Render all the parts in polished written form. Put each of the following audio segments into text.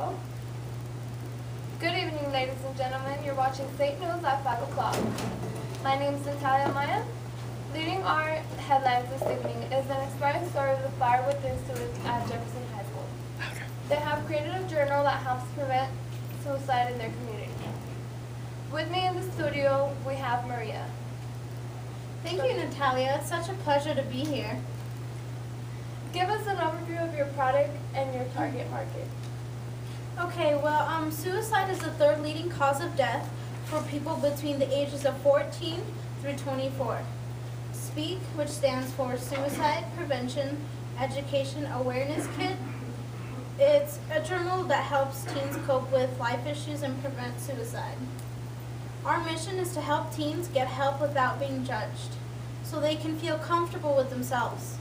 go. Good evening, ladies and gentlemen. You're watching State News at 5 o'clock. My name is Natalia Maya. Leading our headlines this evening is an inspiring story of the fire within students at Jefferson High School. They have created a journal that helps prevent suicide in their community. With me in the studio, we have Maria. Thank you, Natalia. It's such a pleasure to be here. Give us an overview of your product and your target market. Okay, well, suicide is the third leading cause of death for people between the ages of 14 through 24. SPEAK, which stands for Suicide Prevention Education Awareness Kit. It's a journal that helps teens cope with life issues and prevent suicide. Our mission is to help teens get help without being judged, so they can feel comfortable with themselves.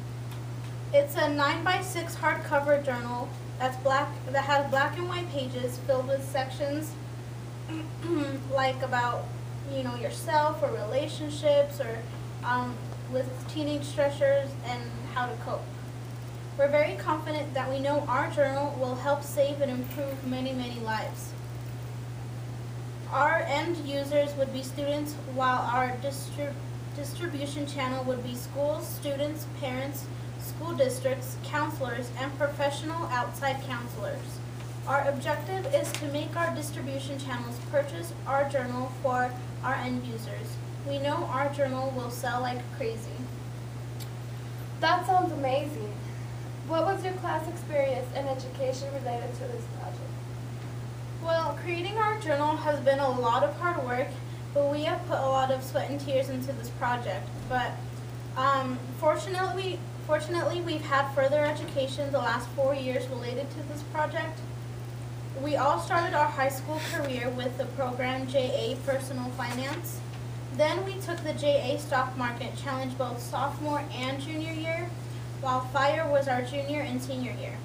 It's a 9x6 hardcover journal that has black and white pages filled with sections like about yourself or relationships or with teenage stressors and how to cope. We're very confident that we know our journal will help save and improve many, many lives. Our end users would be students, while our distribution channel would be schools, students, parents, school districts, counselors, and professional outside counselors. Our objective is to make our distribution channels purchase our journal for our end users. We know our journal will sell like crazy. That sounds amazing. What was your class experience and education related to this project? Well, creating our journal has been a lot of hard work, but we have put a lot of sweat and tears into this project. But fortunately, we've had further education the last 4 years related to this project. We all started our high school career with the program JA Personal Finance. Then we took the JA Stock Market Challenge both sophomore and junior year, while FIRE was our junior and senior year.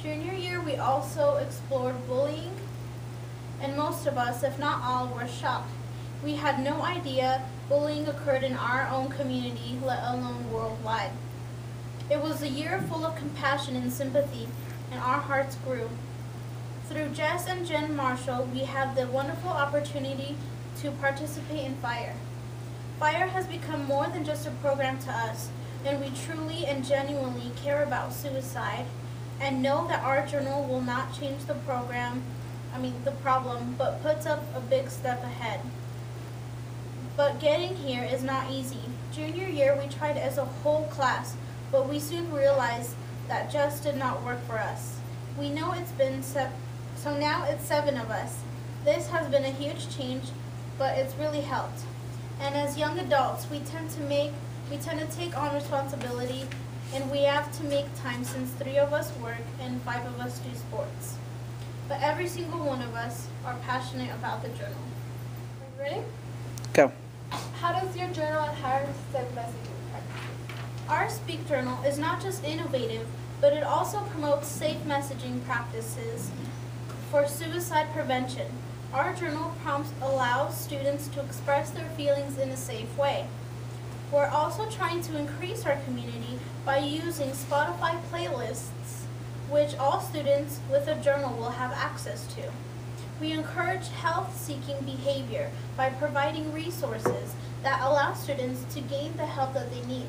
Junior year, we also explored bullying, and most of us, if not all, were shocked. We had no idea bullying occurred in our own community, let alone worldwide. It was a year full of compassion and sympathy, and our hearts grew. Through Jess and Jen Marshall, we had the wonderful opportunity to participate in FIRE. FIRE has become more than just a program to us, and we truly and genuinely care about suicide and know that our journal will not change the problem, but puts up a big step ahead. But getting here is not easy. Junior year, we tried as a whole class, but we soon realized that just did not work for us. We know so now it's 7 of us. This has been a huge change, but it's really helped. And as young adults, we tend to take on responsibility, and we have to make time since 3 of us work and 5 of us do sports. But every single one of us are passionate about the journal. Are you ready? Go. How does your journal adhere to safe messaging practices? Our SPEAK journal is not just innovative, but it also promotes safe messaging practices for suicide prevention. Our journal prompts allow students to express their feelings in a safe way. We're also trying to increase our community by using Spotify playlists, which all students with a journal will have access to. We encourage health-seeking behavior by providing resources that allow students to gain the help that they need.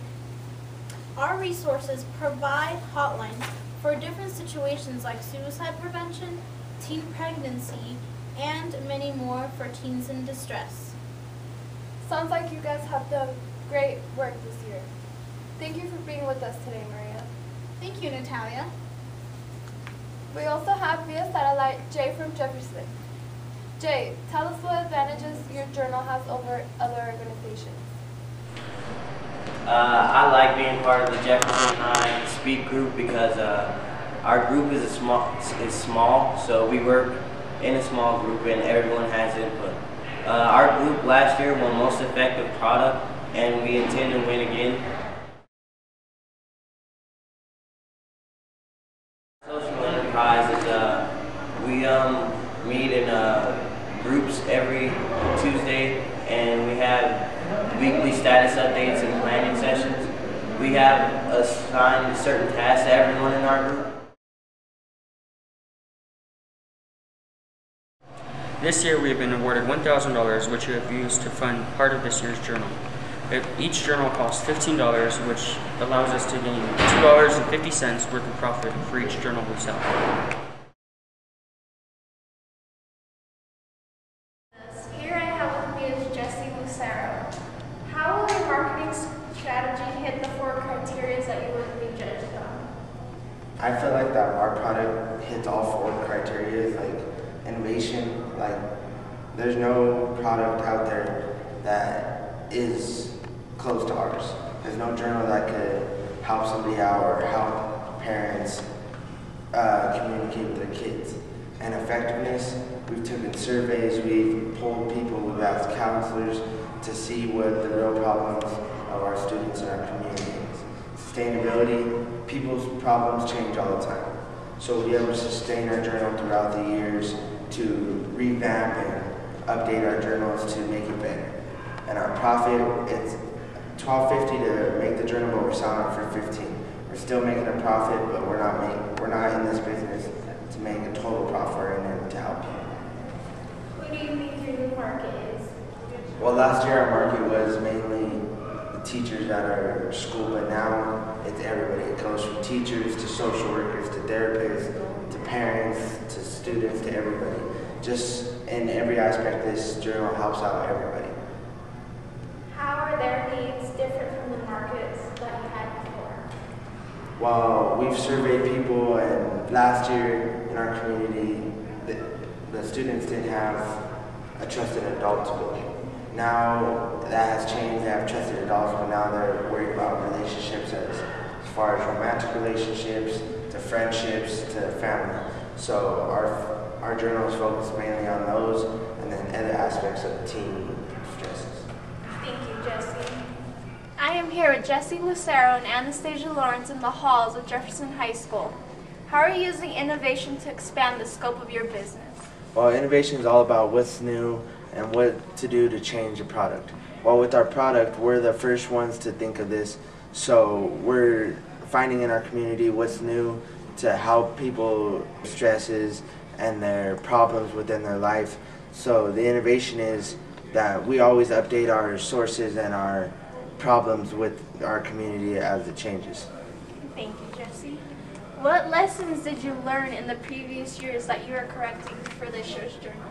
Our resources provide hotlines for different situations like suicide prevention, teen pregnancy, and many more for teens in distress. Sounds like you guys have done great work this year. Thank you for being with us today, Maria. Thank you, Natalia. We also have via satellite Jay from Jefferson. Jay, tell us what advantages your journal has over other organizations. I like being part of the Jefferson High Speak group because our group is small, so we work in a small group and everyone has input. Our group last year won Most Effective Product, and we intend to win again. Social enterprise is we meet in groups every Tuesday, and we have weekly status updates and planning sessions. We have assigned certain tasks to everyone in our group. This year we have been awarded $1,000, which we have used to fund part of this year's journal. Each journal costs $15, which allows us to gain $2.50 worth of profit for each journal we sell. Here I have with me is Jesse Lucero. How will your marketing strategy hit the 4 criteria that you would be judged on? I feel like that our product hits all 4 criteria, like innovation. Like there's no product out there that is close to ours. There's no journal that could help somebody out or help parents communicate with their kids. And effectiveness, we've taken surveys, we've polled people, we've asked counselors to see what the real problems of our students in our community is. Sustainability, people's problems change all the time. So we'll be able to sustain our journal throughout the years, to revamp and update our journals to make it better. And our profit, it's $12.50 to make the journal, but we're selling it for $15. We're still making a profit, but we're not in this business to make a total profit. We're in it to help people. Who do you think your new market is? Well, last year our market was mainly the teachers at our school, but now it's everybody. It goes from teachers to social workers to therapists to parents to students to everybody. Just in every aspect, this journal helps out everybody. How are their needs different from the markets that you had before? Well, we've surveyed people, and last year in our community, the students didn't have a trusted adult to go to. Now that has changed. They have trusted adults, but now they're worried about relationships as far as romantic relationships, to friendships, to family. So our journal is focused mainly on those, and then other aspects of the teen stresses. Thank you, Jesse. I am here with Jesse Lucero and Anastasia Lawrence in the halls of Jefferson High School. How are you using innovation to expand the scope of your business? Well, innovation is all about what's new and what to do to change a product. Well, with our product, we're the first ones to think of this, so we're finding in our community what's new to help people stresses and their problems within their life. So the innovation is that we always update our sources and our problems with our community as it changes. Thank you, Jesse. What lessons did you learn in the previous years that you are correcting for this year's journal?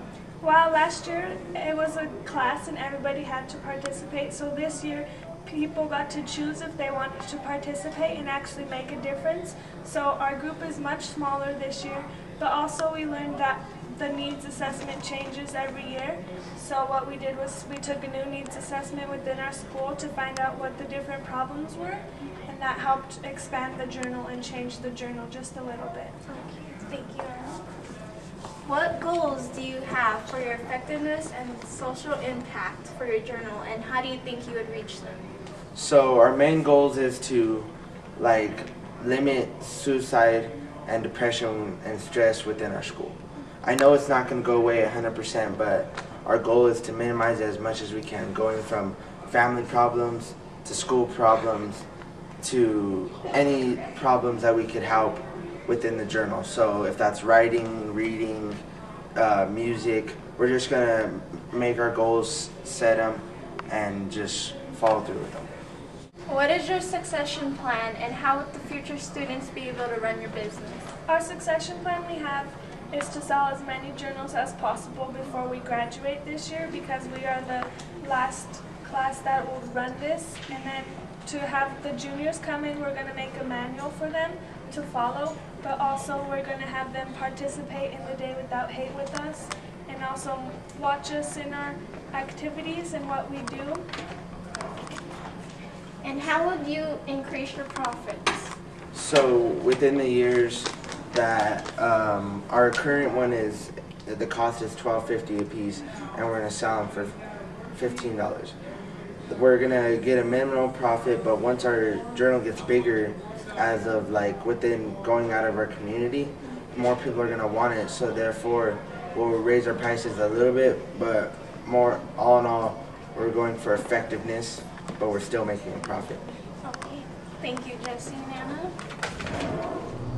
Well, last year it was a class and everybody had to participate, so this year people got to choose if they wanted to participate and actually make a difference. So our group is much smaller this year, but also we learned that the needs assessment changes every year. So what we did was we took a new needs assessment within our school to find out what the different problems were, and that helped expand the journal and change the journal just a little bit. Thank you. What goals do you have for your effectiveness and social impact for your journal, and how do you think you would reach them? So our main goals is to limit suicide and depression and stress within our school. I know it's not going to go away 100%, but our goal is to minimize it as much as we can, going from family problems to school problems to any problems that we could help within the journal. So if that's writing, reading, music, we're just going to make our goals, set them, and just follow through with them. What is your succession plan, and how would the future students be able to run your business? Our succession plan we have is to sell as many journals as possible before we graduate this year, because we are the last class that will run this. And then to have the juniors come in, we're going to make a manual for them to follow, but also we're going to have them participate in the Day Without Hate with us, and also watch us in our activities and what we do. And how would you increase your profits? So within the years that our current one is, the cost is $12.50 a piece, and we're going to sell them for $15. We're going to get a minimum profit, but once our journal gets bigger, as of within going out of our community, more people are going to want it, so therefore we'll raise our prices a little bit, but more all in all, we're going for effectiveness, but we're still making a profit. Okay. Thank you, Jesse and Anna.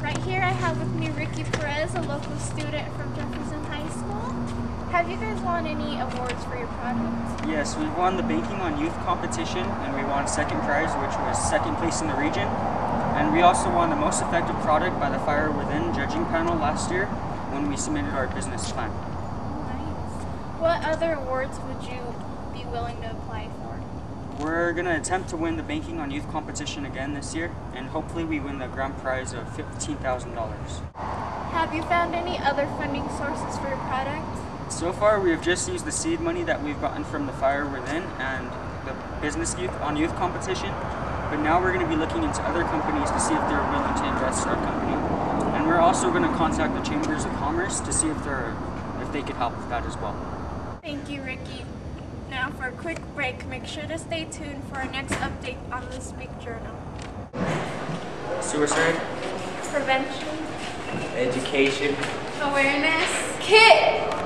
Right here I have with me Ricky Perez, a local student from Jefferson High School. Have you guys won any awards for your product? Yes, we won the Banking on Youth competition, and we won second prize, which was second place in the region. And we also won the most effective product by the Fire Within judging panel last year when we submitted our business plan. Nice. What other awards would you be willing to apply for? We're going to attempt to win the Banking on Youth competition again this year, and hopefully we win the grand prize of $15,000. Have you found any other funding sources for your product? So far, we have just used the seed money that we've gotten from the Fire Within and the Business Youth on Youth competition, but now we're going to be looking into other companies to see if they're willing to invest in our company. And we're also going to contact the Chambers of Commerce to see if they could help with that as well. Thank you, Ricky. Now for a quick break, make sure to stay tuned for our next update on the Speak Journal. Suicide, Prevention, Education. awareness, KIT!